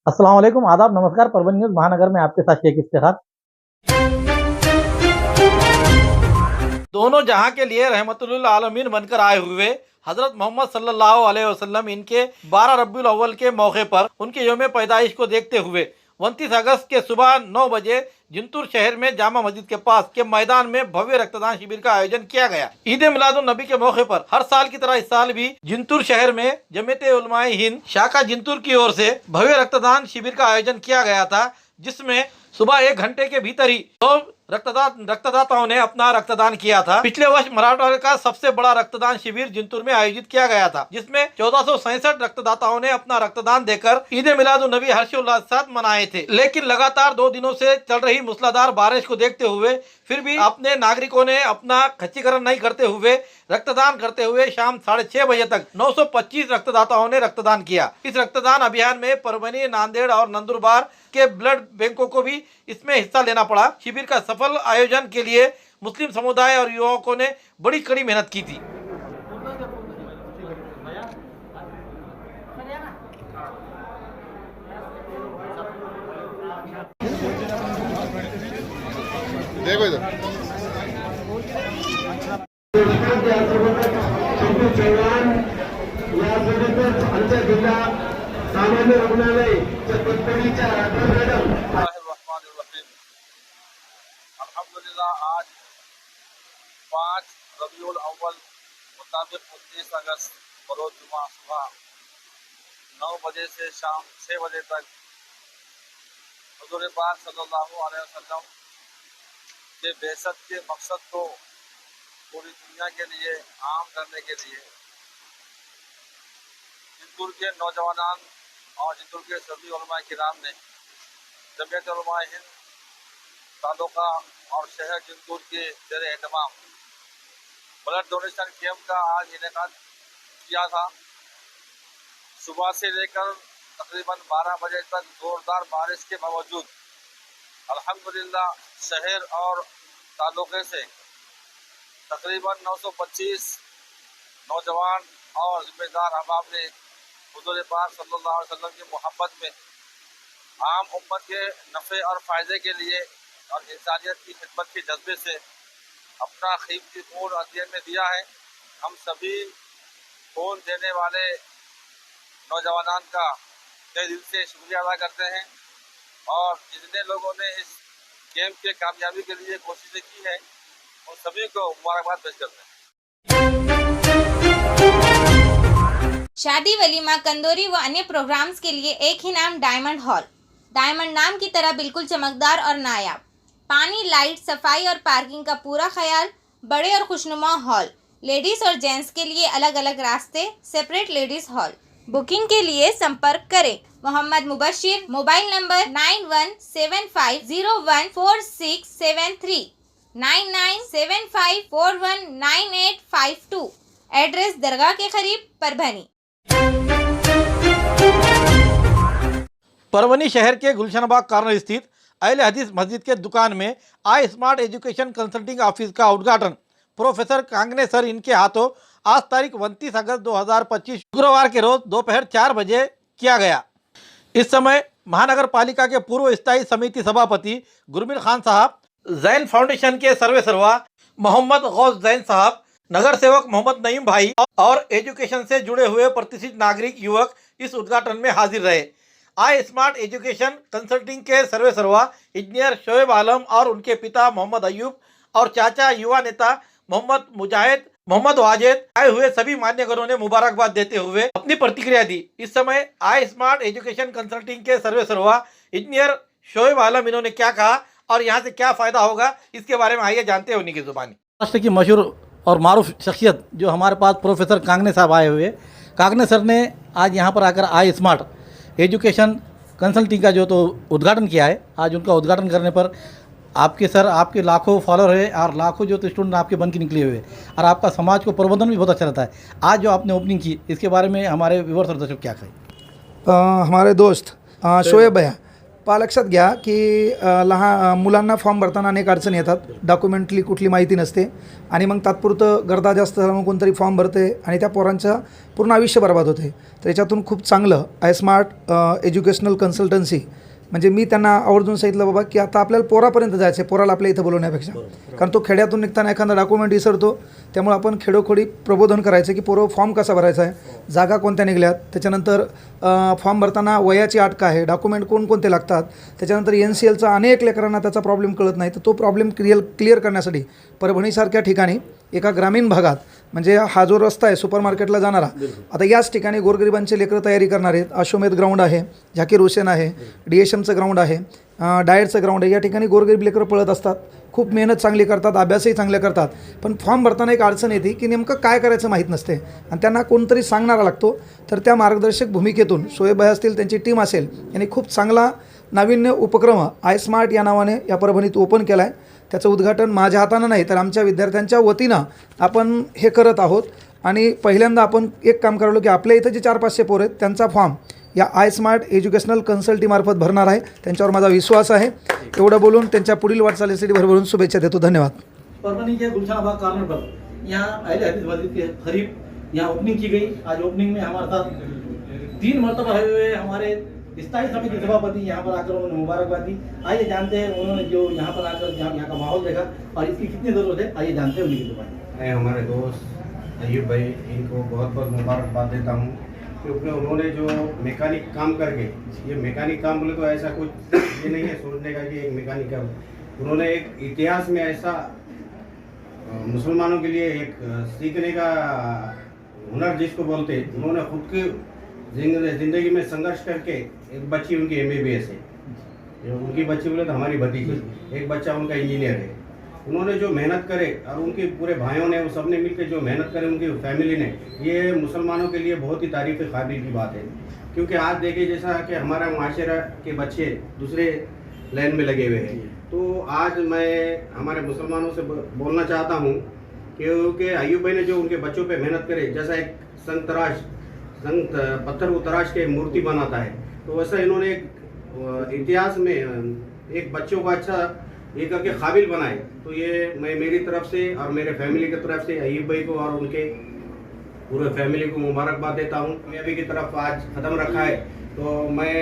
अस्सलाम वालेकुम, आदाब, नमस्कार। परवीन न्यूज़ महानगर में आपके साथ शेख इफ्तिखार। दोनों जहां के लिए रहमतुल्लिल आलमीन बनकर आए हुए हजरत मोहम्मद सल्लल्लाहु अलैहि वसल्लम इनके 12 रब्बीउल अव्वल के मौके पर उनके यौम पैदाइश को देखते हुए 29 अगस्त के सुबह 9 बजे जिंतूर शहर में जामा मस्जिद के पास के मैदान में भव्य रक्तदान शिविर का आयोजन किया गया। ईद मिलादुन नबी के मौके पर हर साल की तरह इस साल भी जिंतूर शहर में जमीयत उलमाए हिंद शाखा जिंतूर की ओर से भव्य रक्तदान शिविर का आयोजन किया गया था, जिसमें सुबह 1 घंटे के भीतर ही रक्तदाताओं ने अपना रक्तदान किया था। पिछले वर्ष मराठवाड़े का सबसे बड़ा रक्तदान शिविर जिंतूर में आयोजित किया गया था, जिसमें 1467 रक्तदाताओं ने अपना रक्तदान देकर ईद मिलादुन नबी हर्षोल्लास के साथ मनाए थे। लेकिन लगातार 2 दिनों से चल रही मूसलाधार बारिश को देखते हुए फिर भी अपने नागरिकों ने अपना खच्चीकरण नहीं करते हुए रक्तदान करते हुए शाम 6:30 बजे तक 925 रक्तदाताओं ने रक्तदान किया। इस रक्तदान अभियान में परभनी, नांदेड़ और नंदुरबार के ब्लड बैंकों को भी इसमें हिस्सा लेना पड़ा। शिविर का सफल आयोजन के लिए मुस्लिम समुदाय और युवकों ने बड़ी कड़ी मेहनत की थी। देखो इधर जिल्हा सामान्य रुग्णालय चतुर्थीच्या मॅडम अल्हम्दुलिल्लाह आज 5 रबीउल अव्वल मुताबिक 29 अगस्त बरोज जुमा सुबह 9 बजे से शाम 6 बजे तक हुजूर पाक सल्लल्लाहु अलैहि वसल्लम के बेसत के मकसद को पूरी दुनिया के लिए आम करने के लिए जिंतूर के नौजवान और जिंतूर के सभी उलमा किराम ने जमीयत उलमा हिंद तालुका और शहर जिंतूर के ज़ेर एहतमाम ब्लड डोनेशन कैंप का आज इनेकाद किया था। सुबह से लेकर तकरीबन 12 बजे तक जोरदार बारिश के बावजूद अल्हम्दुलिल्लाह शहर और तालुके से तकरीबन 925 नौजवान और जिम्मेदार अहबाब ने हुजूर पाक सल्लल्लाहु अलैहि वसल्लम की मोहब्बत में आम उम्मत के नफ़े और फ़ायदे के लिए और इंसानियत की खिदमत के जज्बे से अपना कीमती खून अध्ययन में दिया है। हम सभी खून देने वाले नौजवान का तहे दिल से शुक्रिया अदा करते हैं और जितने लोगों ने इस गेम के कामयाबी के लिए कोशिशें की है उन सभी को मुबारकबाद पेश करते हैं। शादी, वलीमा, कंदोरी व अन्य प्रोग्राम्स के लिए एक ही नाम, डायमंड हॉल। डायमंड नाम की तरह बिल्कुल चमकदार और नायाब। पानी, लाइट, सफाई और पार्किंग का पूरा ख्याल। बड़े और खुशनुमा हॉल। लेडीज और जेंट्स के लिए अलग अलग रास्ते, सेपरेट लेडीज हॉल। बुकिंग के लिए संपर्क करें Mohammad Mubashir, mobile number 9175014673, 9975419852। Address दरगाह के करीब, परभनी। परभनी शहर के गुलशनबाग कॉर्नर स्थित अहले हदीस मस्जिद के दुकान में आई स्मार्ट एजुकेशन कंसल्टिंग ऑफिस का उद्घाटन प्रोफेसर कांगने सर इनके हाथों आज तारीख 29 अगस्त 2025 शुक्रवार के रोज दोपहर 4 बजे किया गया। इस समय महानगर पालिका के पूर्व स्थायी समिति सभापति गुरमील खान साहब, जैन फाउंडेशन के सर्वेसर्वा मोहम्मद गौस जैन साहब, नगर सेवक मोहम्मद नईम भाई और एजुकेशन से जुड़े हुए प्रतिष्ठित नागरिक युवक इस उद्घाटन में हाजिर रहे। आई स्मार्ट एजुकेशन कंसल्टिंग के सर्वेसर्वा इंजीनियर शोएब आलम और उनके पिता मोहम्मद अयूब और चाचा युवा नेता मोहम्मद मुजाहिद, मोहम्मद वाजिद आए हुए सभी मान्यगणों ने मुबारकबाद देते हुए अपनी प्रतिक्रिया दी। इस समय आई स्मार्ट एजुकेशन कंसल्टिंग के सर्वेसर्वा इंजीनियर शोएब आलम इन्होंने क्या कहा और यहाँ से क्या फ़ायदा होगा इसके बारे में आइए जानते हैं उन्हीं की ज़ुबानी। राष्ट्र की मशहूर और मारूफ शख्सियत जो हमारे पास प्रोफेसर कांगने साहब आए हुए, कांगने सर ने आज यहाँ पर आकर आई स्मार्ट एजुकेशन कंसल्टिंग का जो तो उद्घाटन किया है। आज उनका उद्घाटन करने पर आपके सर, आपके लाखों फॉलोअर है और लाखों जो तो स्टूडेंट आपके बन के निकले हुए और आपका समाज को प्रबंधन भी बहुत अच्छा रहता है। आज जो आपने ओपनिंग की इसके बारे में हमारे व्यूअर्स और दर्शक क्या कहें? हमारे दोस्त शोएब भैया लक्षात घ्या की लहान मुलांना फॉर्म भरताना अनेक अडचणी येतात, डॉक्युमेंटली कुठली माहिती नसते आणि मग तात्पुरतं गर्दा जास्त झाल्यामुळे कोणतरी फॉर्म भरते आणि त्या पोरांचं पूर्ण आयुष्य बर्बाद होते. तर याच्यातून खूप चांगलं iSmart एज्युकेशनल कन्सल्टन्सी, म्हणजे मी त्यांना आवर्जून सांगितलं बाबा की आता आपल्याला पोरापर्यंत जायचं आहे, पोराला आपल्या इथं बोलवण्यापेक्षा, कारण तो खेड्यातून निघताना एखादा डॉक्युमेंट विसरतो. त्यामुळे आपण खेडोखोडी प्रबोधन करायचं की पोरं फॉर्म कसा भरायचा आहे, जागा कोणत्या निघल्यात, त्याच्यानंतर फॉर्म भरताना वयाची अट काय आहे, डॉक्युमेंट कोणकोणते लागतात, त्याच्यानंतर NCLचा अनेक लेकरांना त्याचा प्रॉब्लेम कळत नाही. तर तो प्रॉब्लेम क्लिअर करण्यासाठी परभणीसारख्या ठिकाणी एका ग्रामीण भागात, म्हणजे हा जो रस्ता आहे सुपर मार्केटला जाणारा, आता याच ठिकाणी गोरगरिबांचे लेकरं तयारी करणार आहेत. अश्वमेध ग्राउंड आहे, झाकीर हुसेन आहे, DSMचं ग्राउंड आहे, डायटचं ग्राउंड आहे. या ठिकाणी गोरगरीब लेकरं पळत असतात, खूप मेहनत चांगली करतात, अभ्यासही चांगले करतात, पण फॉर्म भरताना एक अडचण येते की नेमकं काय करायचं माहीत नसते आणि त्यांना कोणतरी सांगणारा लागतो. तर त्या मार्गदर्शक भूमिकेतून शोएब असतील, त्यांची टीम असेल, यांनी खूप चांगला नाविन्य उपक्रम iSmart या नावाने या परभणीत ओपन केला आहे. त्याचं उद्घाटन माझ्या हातानं नाही तर आमच्या विद्यार्थ्यांच्या वतीनं आपण हे करत आहोत. आणि पहिल्यांदा आपण एक काम करालो की आपल्या इथं जे 400-500 पोरं आहेत त्यांचा फॉर्म या iSmart एज्युकेशनल कन्सल्टीमार्फत भरणार आहे. त्यांच्यावर माझा विश्वास आहे. एवढं बोलून त्यांच्या पुढील वाटचालीसाठी भरभरून शुभेच्छा देतो. धन्यवाद. परभणी के गुलशनाबाग कॉर्नर पर यहाँ अहले हदीस मस्जिद के करीब यहाँ ओपनिंग की गई. आज ओपनिंग में हमारे साथ 3 मरतबा हुए हमारे स्थायी समिति सभापति यहाँ पर आकर उन्होंने मुबारकबाद दी. आइए जानते हैं उन्होंने जो यहाँ पर आकर यहाँ का माहौल देखा और इसकी कितनी ज़रूरत है, आइए जानते हैं उन्हीं की जुबान. मैं हमारे दोस्त अयूब भाई, इनको बहुत बहुत मुबारकबाद देता हूँ क्योंकि उन्होंने जो मैकेनिक काम करके, ये मैकेनिक काम बोले तो ऐसा कुछ ये नहीं है सोचने का कि एक मैकेनिक का, उन्होंने एक इतिहास में ऐसा मुसलमानों के लिए एक सीखने का हुनर जिसको बोलते, उन्होंने खुद की ज़िंदगी में संघर्ष करके, एक बच्ची उनकी MBBS है, उनकी बच्ची बोले तो हमारी भतीजी, एक बच्चा उनका इंजीनियर है. उन्होंने जो मेहनत करे और उनके पूरे भाइयों ने, वो सब ने मिलकर जो मेहनत करे उनकी फैमिली ने, ये मुसलमानों के लिए बहुत ही तारीफ़ काबिल की बात है. क्योंकि आज देखे जैसा कि हमारा माशरा के बच्चे दूसरे लाइन में लगे हुए हैं, तो आज मैं हमारे मुसलमानों से बोलना चाहता हूँ क्योंकि अयूब भाई ने जो उनके बच्चों पे मेहनत करे, जैसा एक संग पत्थर को तराश के मूर्ति बनाता है, तो वैसा इन्होंने एक इतिहास में एक बच्चों को अच्छा ये करके काबिल बनाए. तो ये मैं मेरी तरफ से और मेरे फैमिली की तरफ से अयूब भाई को और उनके पूरे फैमिली को मुबारकबाद देता हूँ. मैं अभी की तरफ आज ख़त्म रखा है, तो मैं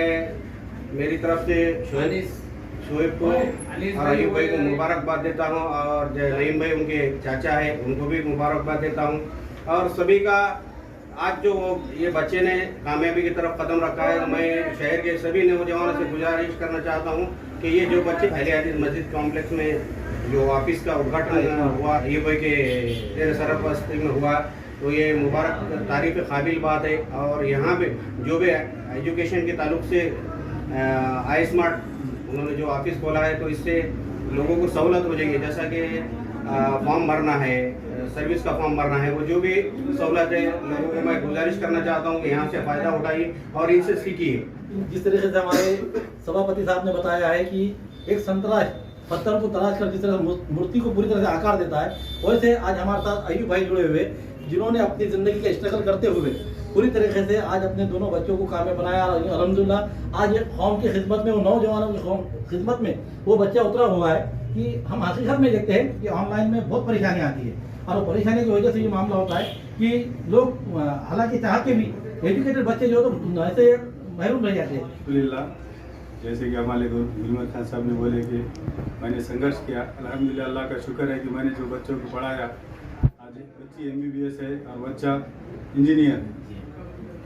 मेरी तरफ से शोएब को और अयूब भाई को मुबारकबाद देता हूँ और नईम भाई उनके चाचा है उनको भी मुबारकबाद देता हूँ. और सभी का आज जो ये बच्चे ने कामयाबी की तरफ कदम रखा है, मैं शहर के सभी नौजवानों से गुजारिश करना चाहता हूँ कि ये जो बच्चे अहले हदीस मस्जिद कॉम्प्लेक्स में जो ऑफिस का उद्घाटन हुआ ये भाई के सरपरस्ती में हुआ, तो ये मुबारक तारीफ़ काबिल बात है. और यहाँ पे जो भी एजुकेशन के ताल्लुक से iSmart उन्होंने जो ऑफिस खोला है, तो इससे लोगों को सहूलत हो जाएगी. जैसा कि फॉर्म भरना है, सर्विस का फॉर्म भरना है, वो जो भी सहूलत है लोगों को मैं गुजारिश करना चाहता हूँ कि यहाँ से फ़ायदा उठाइए और इनसे सीखिए. जिस तरीके से हमारे सभापति साहब ने बताया है कि एक संतराश पत्थर को तराश कर जिस तरह मूर्ति को पूरी तरह से आकार देता है, वैसे आज हमारे साथ अयूब भाई जुड़े हुए जिन्होंने अपनी ज़िंदगी का स्ट्रगल करते हुए पूरी तरीके से आज अपने दोनों बच्चों को कामयाब बनाया. और अल्हम्दुलिल्लाह आज एक कौम की खिदमत में, वो नौजवानों की खिदमत में वो बच्चा उतरा हुआ है कि हम हकीकत में देखते हैं कि ऑनलाइन में बहुत परेशानी आती है और वो परेशानी की वजह से ये मामला होता है कि लोग हालांकि चाह के भी एजुकेटेड बच्चे जो तो ऐसे महरूम रह जाते हैं. जैसे कि हमारे गुलमत खान साहब ने बोले कि मैंने संघर्ष किया, अल्हम्दुलिल्लाह अल्लाह का शुक्र है कि मैंने जो बच्चों को पढ़ाया, आज बच्ची MBBS है और बच्चा इंजीनियर है.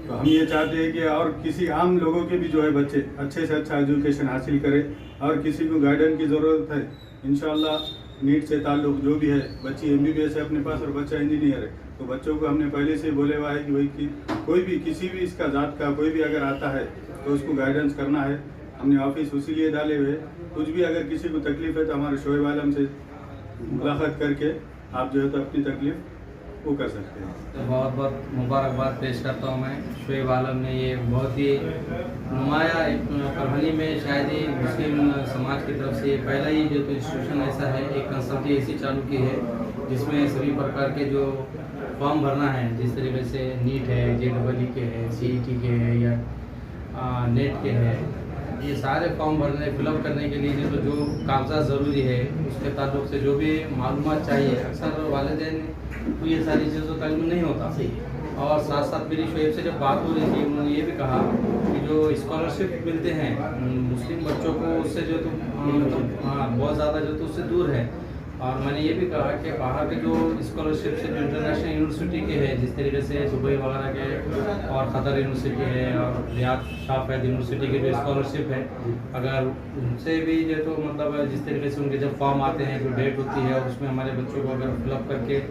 तो हम ये चाहते हैं कि और किसी आम लोगों के भी जो है बच्चे अच्छे से अच्छा एजुकेशन हासिल करें और किसी को गाइडेंस की ज़रूरत है. इंशाल्लाह नीट से ताल्लुक़ जो भी है, बच्ची MBBS है अपने पास और बच्चा इंजीनियर है, तो बच्चों को हमने पहले से बोले हुआ है कि भाई कोई भी किसी भी इसका जात का कोई भी अगर आता है तो उसको गाइडेंस करना है. हमने ऑफिस उसी लिए डाले हुए. कुछ भी अगर किसी को तकलीफ़ है तो हमारे शोएब आलम से मुलाकात करके आप जो है तो अपनी तकलीफ़ वो कर सकते हैं. तो बहुत बहुत मुबारकबाद पेश करता हूँ मैं. शोएब आलम ने ये बहुत ही नुमाया परभणी में शायद ही मुस्लिम समाज की तरफ से पहला ही जो तो इंस्टीट्यूशन ऐसा है, एक कंसल्टी ऐसी चालू की है जिसमें सभी प्रकार के जो फॉर्म भरना है, जिस तरीके से नीट है, JEE के है, CET के है या नेट के है, ये सारे फॉर्म भरने फिलअप करने के लिए जो कागजात ज़रूरी है उसके ताल्लुक से जो भी मालूमात चाहिए, अक्सर वालिदैन को ये सारी चीज़ों का इल्म नहीं होता। और साथ साथ मेरी शोएब से जब बात हो रही थी, उन्होंने ये भी कहा कि जो स्कॉलरशिप मिलते हैं मुस्लिम बच्चों को, उससे जो तो मतलब बहुत ज़्यादा जो तो उससे दूर है। और मैंने ये भी कहा कि बाहर के जो स्कॉलरशिप से जो इंटरनेशनल यूनिवर्सिटी के हैं, जिस तरीके से दुबई वगैरह के और क़तर यूनिवर्सिटी है और रियाद शाह फैद यूनिवर्सिटी के जो स्कॉलरशिप है, अगर उनसे भी जो तो मतलब जिस तरीके से उनके जब फॉर्म आते हैं, जो डेट होती है, और उसमें हमारे बच्चों को अगर फिलअप करके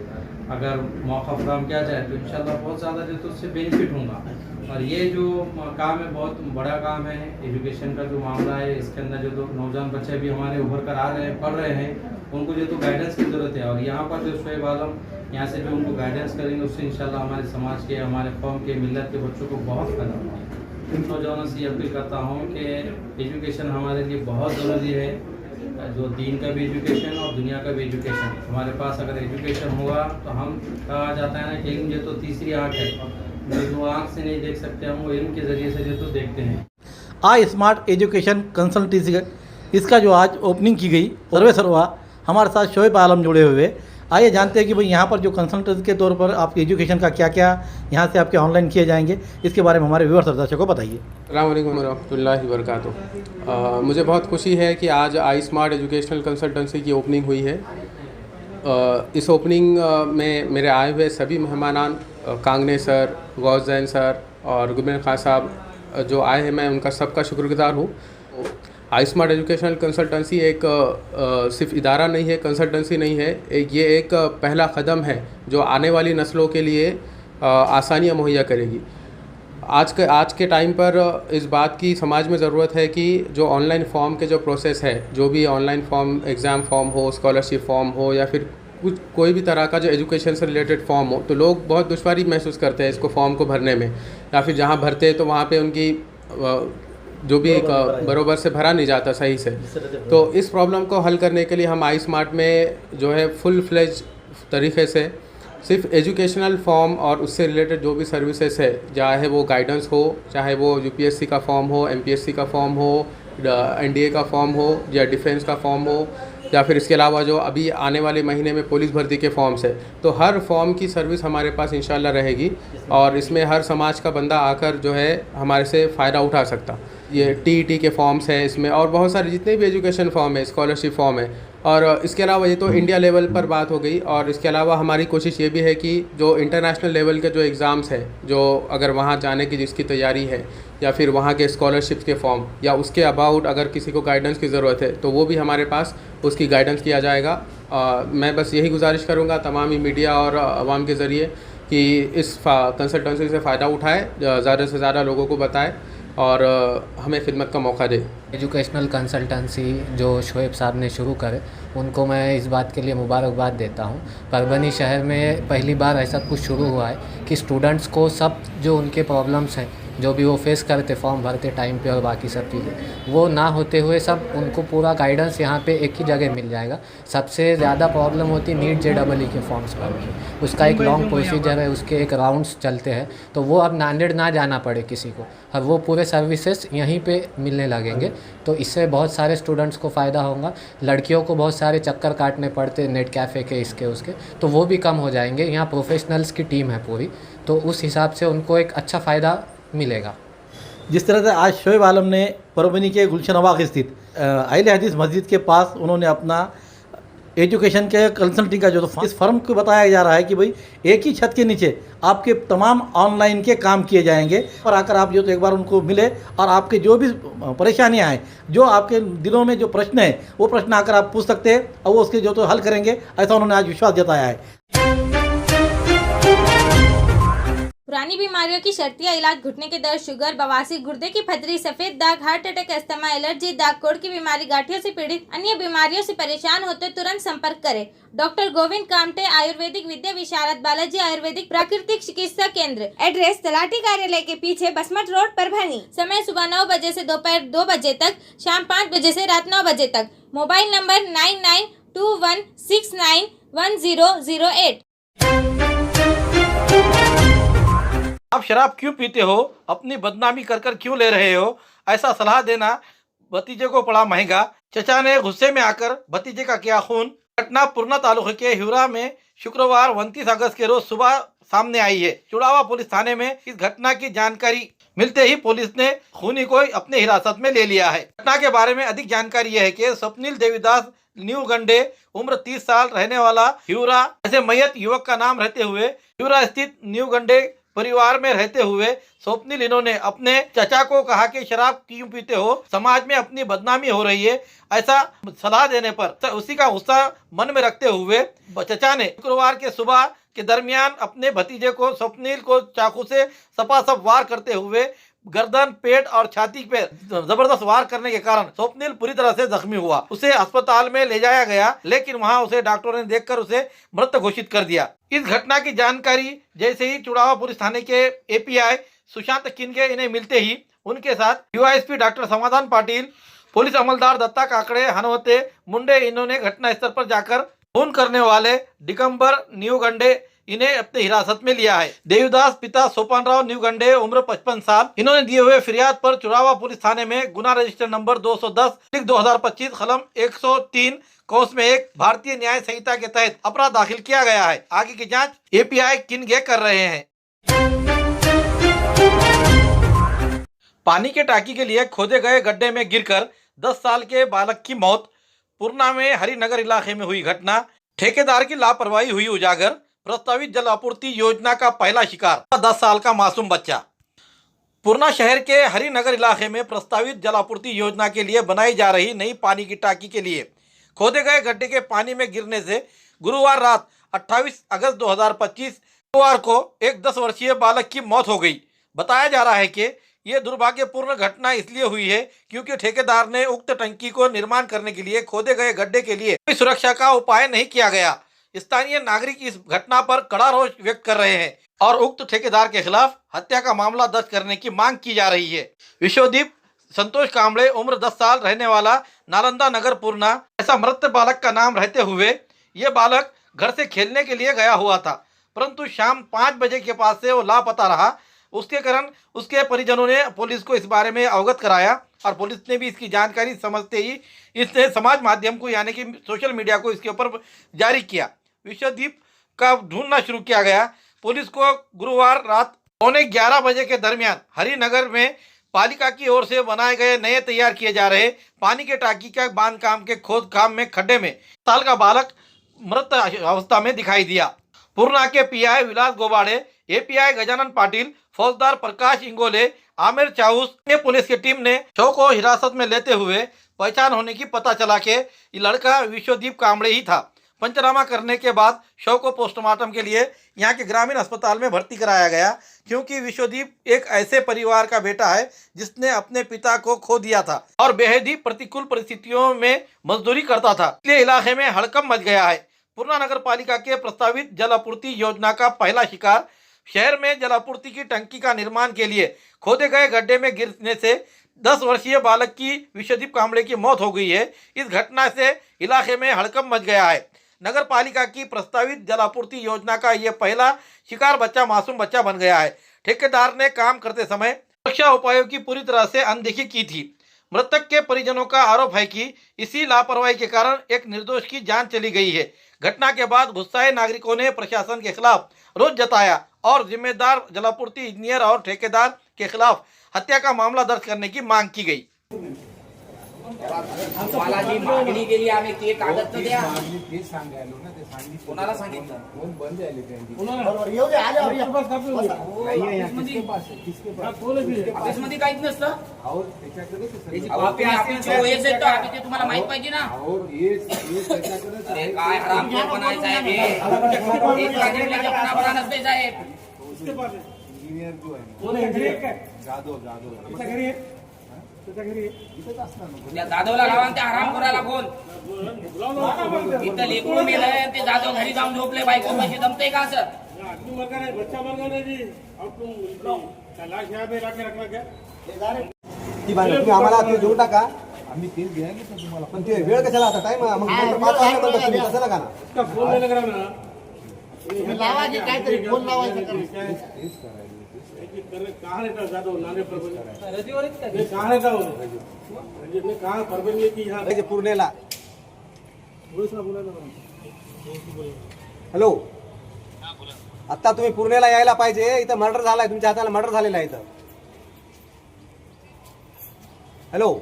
अगर मौका फराहम किया जाए तो इंशाल्लाह बहुत ज़्यादा जो तो उससे बेनिफिट होगा। और ये जो काम है बहुत बड़ा काम है, एजुकेशन का जो मामला है, इसके अंदर जो तो नौजवान बच्चे भी हमारे उभर कर आ रहे हैं, पढ़ रहे हैं, उनको जो तो गाइडेंस की ज़रूरत है। और यहाँ पर जो शोएब आलम यहाँ से जो उनको गाइडेंस करेंगे, उससे इंशाल्लाह हमारे समाज के, हमारे कौम के, मिल्लत के बच्चों को बहुत फ़ायदा होगा। इन नौजवानों से अपील करता हूँ कि एजुकेशन हमारे लिए बहुत ज़रूरी है, जो दीन का भी एजुकेशन और दुनिया का भी एजुकेशन। हमारे पास अगर एजुकेशन होगा तो हम कहा जाता है ना कि इल्म जो तो तीसरी आँख है, जो आँख से नहीं देख सकते हम वो इल्म के ज़रिए से जो तो देखते हैं। आई स्मार्ट एजुकेशन कंसल्टेंसी इसका जो आज ओपनिंग की गई सर्वे सर्वा, हमारे साथ शोएब आलम जुड़े हुए। आइए जानते हैं कि भाई यहाँ पर जो कंसल्टेंट के तौर पर आपके एजुकेशन का क्या क्या यहाँ से आपके ऑनलाइन किए जाएंगे, इसके बारे में हमारे व्यूअर्स और दर्शकों को बताइए। अस्सलाम वालेकुम रहमतुल्लाहि व बरकातुहू। मुझे बहुत खुशी है कि आज आई स्मार्ट एजुकेशनल कंसल्टेंसी की ओपनिंग हुई है। इस ओपनिंग में मेरे आए हुए सभी मेहमानान कांगने सर, गौस जैन सर और गुरबीन खान साहब जो आए हैं, मैं उनका सबका शुक्रगुजार हूँ। आई स्मार्ट एजुकेशनल कंसल्टेंसी एक सिर्फ इदारा नहीं है, कंसल्टेंसी नहीं है, ये एक पहला कदम है जो आने वाली नस्लों के लिए आसानियाँ मुहैया करेगी। आज के टाइम पर इस बात की समाज में ज़रूरत है कि जो ऑनलाइन फॉर्म के जो प्रोसेस है, जो भी ऑनलाइन फॉर्म, एग्ज़ाम फॉर्म हो, स्कॉलरशिप फॉर्म हो या फिर कोई भी तरह का जो एजुकेशन से रिलेटेड फॉर्म हो, तो लोग बहुत दुश्वारी महसूस करते हैं इसको फॉर्म को भरने में, या फिर जहाँ भरते हैं तो वहाँ पे उनकी जो भी बरोबर से भरा नहीं जाता सही से। तो इस प्रॉब्लम को हल करने के लिए हम आई स्मार्ट में जो है फुल फ्लेज तरीके से सिर्फ एजुकेशनल फॉर्म और उससे रिलेटेड जो भी सर्विसेज है, चाहे वो गाइडेंस हो, चाहे वो यूपीएससी का फॉर्म हो, एमपीएससी का फॉर्म हो, एनडीए का फॉर्म हो या डिफेंस का फॉर्म हो, या फिर इसके अलावा जो अभी आने वाले महीने में पुलिस भर्ती के फॉर्म्स है, तो हर फॉर्म की सर्विस हमारे पास इंशाल्लाह रहेगी और इसमें हर समाज का बंदा आकर जो है हमारे से फ़ायदा उठा सकता। ये टीईटी के फॉर्म्स हैं इसमें और बहुत सारे जितने भी एजुकेशन फॉर्म है, स्कॉलरशिप फॉर्म है। और इसके अलावा ये तो इंडिया लेवल पर बात हो गई, और इसके अलावा हमारी कोशिश ये भी है कि जो इंटरनेशनल लेवल के जो एग्ज़ाम्स है, जो अगर वहाँ जाने की जिसकी तैयारी है या फिर वहाँ के स्कॉलरशिप्स के फॉर्म या उसके अबाउट अगर किसी को गाइडेंस की ज़रूरत है तो वो भी हमारे पास उसकी गाइडेंस किया जाएगा। मैं बस यही गुजारिश करूँगा तमाम मीडिया और आवाम के ज़रिए कि इस कंसल्टेंसी से फ़ायदा उठाए, ज़्यादा से ज़्यादा लोगों को बताए और हमें खिदमत का मौका दे। एजुकेशनल कंसल्टेंसी जो शोएब साहब ने शुरू करे, उनको मैं इस बात के लिए मुबारकबाद देता हूँ। परभनी शहर में पहली बार ऐसा कुछ शुरू हुआ है कि स्टूडेंट्स को सब जो उनके प्रॉब्लम्स हैं, जो भी वो फेस करते फॉर्म भरते टाइम पे और बाकी सब चीज़ें, वो ना होते हुए सब उनको पूरा गाइडेंस यहाँ पे एक ही जगह मिल जाएगा। सबसे ज़्यादा प्रॉब्लम होती नीट JEE के फॉर्म्स भरने, उसका एक लॉन्ग प्रोसीजर है, उसके एक राउंड्स चलते हैं, तो वो अब नांदेड़ ना जाना पड़े किसी को, और वो पूरे सर्विसेज यहीं पे मिलने लगेंगे। तो इससे बहुत सारे स्टूडेंट्स को फ़ायदा होगा। लड़कियों को बहुत सारे चक्कर काटने पड़ते नेट कैफ़े के, इसके उसके, तो वो भी कम हो जाएंगे। यहाँ प्रोफेशनल्स की टीम है पूरी, तो उस हिसाब से उनको एक अच्छा फ़ायदा मिलेगा। जिस तरह से आज शोएब आलम ने परभनी के गुलशन बाग स्थित अहले हदीस मस्जिद के पास उन्होंने अपना एजुकेशन के कंसल्टिंग का जो तो इस फर्म को बताया जा रहा है कि भाई एक ही छत के नीचे आपके तमाम ऑनलाइन के काम किए जाएंगे, और आकर आप जो तो एक बार उनको मिले और आपके जो भी परेशानियां हैं, जो आपके दिलों में जो प्रश्न है, वो प्रश्न आकर आप पूछ सकते हैं और वो उसके जो तो हल करेंगे, ऐसा उन्होंने आज विश्वास जताया है। पुरानी बीमारियों की शर्तिया इलाज, घुटने के दर्द, शुगर, बवासीर, गुर्दे की पथरी, सफेद दाग, हार्ट अटैक, अस्थमा, एलर्जी, दाग कोड़ की बीमारी, गांठियों से पीड़ित, अन्य बीमारियों से परेशान होते तुरंत संपर्क करें। डॉक्टर गोविंद कामटे, आयुर्वेदिक विद्या विशारद, बालाजी आयुर्वेदिक प्राकृतिक चिकित्सा केंद्र। एड्रेस तलाठी कार्यालय के पीछे, बसमत रोड, परभनी। समय सुबह 9 बजे से दोपहर 2 बजे तक, शाम 5 बजे से रात 9 बजे तक। Mobile number 9921691008। आप शराब क्यों पीते हो, अपनी बदनामी कर कर क्यों ले रहे हो, ऐसा सलाह देना भतीजे को पड़ा महंगा। चचा ने गुस्से में आकर भतीजे का किया खून। घटना पूर्णा तालुके के हिवरा में शुक्रवार 29 अगस्त के रोज सुबह सामने आई है। चुड़ावा पुलिस थाने में इस घटना की जानकारी मिलते ही पुलिस ने खूनी को अपने हिरासत में ले लिया है। घटना के बारे में अधिक जानकारी यह है कि स्वप्निल देवीदास न्यू गंडे उम्र 30 साल रहने वाला हिवरा, ऐसे मयत युवक का नाम रहते हुए हिवरा स्थित न्यू गंडे परिवार में रहते हुए स्वप्निल इन्होंने अपने चचा को कहा कि शराब क्यों पीते हो, समाज में अपनी बदनामी हो रही है। ऐसा सलाह देने पर उसी का गुस्सा मन में रखते हुए चचा ने शुक्रवार के सुबह के दरमियान अपने भतीजे को स्वप्निल को चाकू से सपासप वार करते हुए गर्दन, पेट और छाती पे जबरदस्त वार करने के कारण स्वप्निल पूरी तरह से जख्मी हुआ। उसे अस्पताल में ले जाया गया, लेकिन वहां उसे डॉक्टरों ने देखकर उसे मृत घोषित कर दिया। इस घटना की जानकारी जैसे ही चुड़ावा पुलिस थाने के एपीआई सुशांत किनगे इन्हें मिलते ही उनके साथ डीवाईएसपी डॉक्टर समाधान पाटिल, पुलिस अमलदार दत्ता काकड़े, हनवते मुंडे इन्होंने घटना स्थल पर जाकर खून करने वाले दिगंबर न्यू गंडे इन्हें अपने हिरासत में लिया है। देवदास पिता सोपानराव न्यू गंडे उम्र 55 साल इन्होंने दिए हुए फिरियाद पर चुड़ावा पुलिस थाने में गुना रजिस्टर नंबर 210/2025 कलम 103 कोस में 1 भारतीय न्याय संहिता के तहत अपराध दाखिल किया गया है। आगे की जांच एपीआई किनगे कर रहे हैं। पानी के टांकी के लिए खोदे गए गड्ढे में गिरकर 10 साल के बालक की मौत। पूर्णा में हरिनगर इलाके में हुई घटना। ठेकेदार की लापरवाही हुई उजागर। प्रस्तावित जल आपूर्ति योजना का पहला शिकार 10 साल का मासूम बच्चा। पूर्णा शहर के हरिनगर इलाके में प्रस्तावित जल आपूर्ति योजना के लिए बनाई जा रही नई पानी की टांकी के लिए खोदे गए गड्ढे के पानी में गिरने से गुरुवार रात 28 अगस्त 2025 गुरुवार को एक 10 वर्षीय बालक की मौत हो गई। बताया जा रहा है कि ये दुर्भाग्यपूर्ण घटना इसलिए हुई है क्योंकि ठेकेदार ने उक्त टंकी को निर्माण करने के लिए खोदे गए गड्ढे के लिए कोई सुरक्षा का उपाय नहीं किया गया। स्थानीय नागरिक इस घटना पर कड़ा रोष व्यक्त कर रहे हैं और उक्त ठेकेदार के खिलाफ हत्या का मामला दर्ज करने की मांग की जा रही है। विश्वदीप संतोष कांबळे उम्र 10 साल रहने वाला नालंदा नगर पूर्णा, ऐसा मृत बालक का नाम रहते हुए ये बालक घर से खेलने के लिए गया हुआ था, परंतु शाम 5 बजे के पास से वो लापता रहा। उसके कारण उसके परिजनों ने पुलिस को इस बारे में अवगत कराया और पुलिस ने भी इसकी जानकारी समझते ही इसने समाज माध्यम को यानी कि सोशल मीडिया को इसके ऊपर जारी किया। विश्वदीप का ढूंढना शुरू किया गया। पुलिस को गुरुवार रात 11:15 बजे के दरमियान हरिनगर में पालिका की ओर से बनाए गए नए तैयार किए जा रहे पानी के टांकी के बांधकाम के खोद काम में खड्डे में साल का बालक मृत अवस्था में दिखाई दिया। पूर्णा के पीआई विलास गोबाड़े, एपीआई गजानन पाटिल, फौजदार प्रकाश इंगोले, आमिर चाउस ने पुलिस की टीम ने शव को हिरासत में लेते हुए पहचान होने की पता चला कि ये लड़का विश्वदीप कांबळे ही था। पंचनामा करने के बाद शव को पोस्टमार्टम के लिए यहाँ के ग्रामीण अस्पताल में भर्ती कराया गया क्योंकि विश्वदीप एक ऐसे परिवार का बेटा है जिसने अपने पिता को खो दिया था और बेहद ही प्रतिकूल परिस्थितियों में मजदूरी करता था, इसलिए इलाके में हड़कंप मच गया है। पूर्णा नगर पालिका के प्रस्तावित जल आपूर्ति योजना का पहला शिकार। शहर में जल आपूर्ति की टंकी का निर्माण के लिए खोदे गए गड्ढे में गिरने से 10 वर्षीय बालक की विश्वदीप कांबळे की मौत हो गई है। इस घटना से इलाके में हड़कंप मच गया है। नगर पालिका की प्रस्तावित जल आपूर्ति योजना का ये पहला शिकार बच्चा मासूम बच्चा बन गया है। ठेकेदार ने काम करते समय सुरक्षा उपायों की पूरी तरह से अनदेखी की थी। मृतक के परिजनों का आरोप है कि इसी लापरवाही के कारण एक निर्दोष की जान चली गई है। घटना के बाद गुस्साए नागरिकों ने प्रशासन के खिलाफ रोष जताया और जिम्मेदार जलापूर्ति इंजीनियर और ठेकेदार के खिलाफ हत्या का मामला दर्ज करने की मांग की गई। बालाजी मागणी केली आम्ही ते कागद तर द्या कोणाला सांगितलं कोण बंद झाले त्यांची येऊ दे आले ऑफिस मध्ये काहीच नसतं वयस येतो आम्ही ते तुम्हाला माहित पाहिजे ना काय हरामखोर बनायचं आहे हे एक राजकीय अपना नसते साहेब इंजिनियर जो आहे जाधव त्या जाधवला लावा त्या हरामखोराला फोन इथं लेकरू मेलंय ते जाधव घरी जाऊन झोपले बायको पैसे जमते का सर ती बाकी आम्हाला ते देऊ टाका आम्ही तेल घ्यायला तुम्हाला पण ते वेळ कशाला आता टाइम कशाला का पूर्णेला हॅलो, आता तुम्ही पूर्णेला यायला पाहिजे. इथं मर्डर झालाय, तुमच्या हाताला मर्डर झालेला आहे इथं. हॅलो,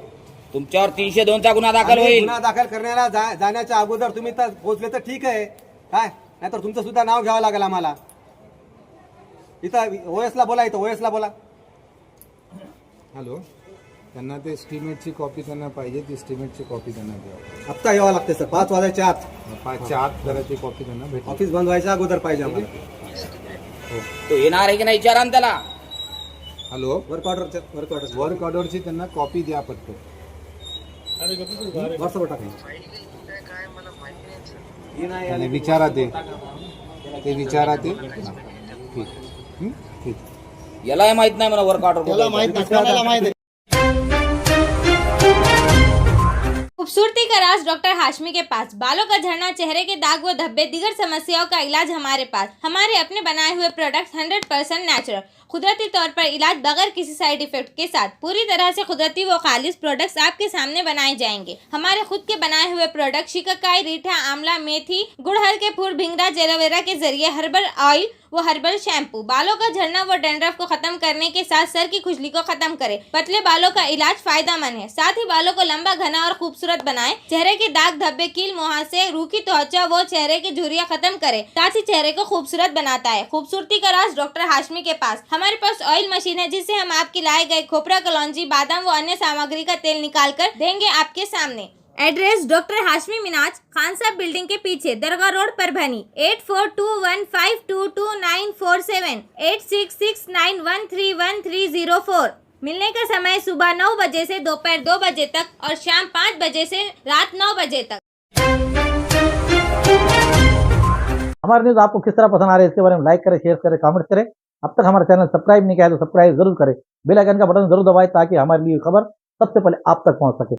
तुमच्यावर 302 गुन्हा दाखल होईल. गुन्हा दाखल करण्याला जाण्याच्या अगोदर तुम्ही तर पोहोचले तर ठीक आहे, काय नाहीतर तुमचं सुद्धा नाव घ्यावं लागेल आम्हाला. इथं ओएसला बोला, इथं ओएसला बोला. हॅलो, त्यांना ते एस्टिमेटची कॉपी त्यांना पाहिजे, ती एस्टिमेटची कॉपी त्यांना द्यावं. आत्ता यावं लागते सर, 5 वाजायच्या आत. 5च्या आत जरा ती कॉपी त्यांना भेटेल. ऑफिस बंद व्हायच्या अगोदर पाहिजे आम्हाला. तो येणार आहे की नाही विचारा ना त्याला. हॅलो, वर्क ऑर्डरची त्यांना कॉपी द्या पटकन. व्हॉट्सअपवर टाका. त्यांना विचारा ते विचारा ते. ठीक ठीक. याला माहित नाही मला वर्क ऑर्डर. खूबसूरती का राज डॉक्टर हाशमी के पास. बालों का झड़ना, चेहरे के दाग व धब्बे, दीगर समस्याओं का इलाज हमारे पास. हमारे अपने बनाए हुए प्रोडक्ट्स 100% नेचुरल, कुदरती तौर पर इलाज बगैर किसी साइड इफेक्ट के साथ. पूरी तरह से कुदरती व खालिश प्रोडक्ट्स आपके सामने बनाए जाएंगे. हमारे खुद के बनाए हुए प्रोडक्ट शिकाकाई, रीठा, आंवला, मेथी, गुड़हल के फूल, भिंगरा, एलोवेरा के जरिए हर्बल ऑयल वो हर्बल शैम्पू बालों का झड़ना व डैंड्रफ को खत्म करने के साथ सर की खुजली को खत्म करे. पतले बालों का इलाज फायदेमंद है, साथ ही बालों को लंबा, घना और खूबसूरत बनाए. चेहरे के दाग धब्बे, कील, मुहासे, रूखी त्वचा वो चेहरे की झुर्रियां खत्म करे, साथ ही चेहरे को खूबसूरत बनाता है. खूबसूरती का राज डॉक्टर हाशमी के पास. हमारे पास ऑयल मशीन है जिससे हम आपकी लाए गए खोपरा, कलौंजी, बादाम व अन्य सामग्री का तेल निकाल कर देंगे आपके सामने. एड्रेस डॉक्टर हाशमी मिनाज, खान साहब बिल्डिंग के पीछे, दरगाह रोड, परभनी. 8421522947, 8669131304. मिलने का समय सुबह 9 बजे से दोपहर 2 बजे तक और शाम 5 बजे से रात 9 बजे तक. हमारे न्यूज़ आपको किस तरह पसंद आ रही है इसके बारे में लाइक करें, शेयर करें, कमेंट करें. अब तक हमारा चैनल सब्सक्राइब नहीं किया है तो सब्सक्राइब जरूर करें. बेल आइकन का बटन जरूर दबाएं ताकि हमारी खबर सबसे पहले आप तक पहुंच सके.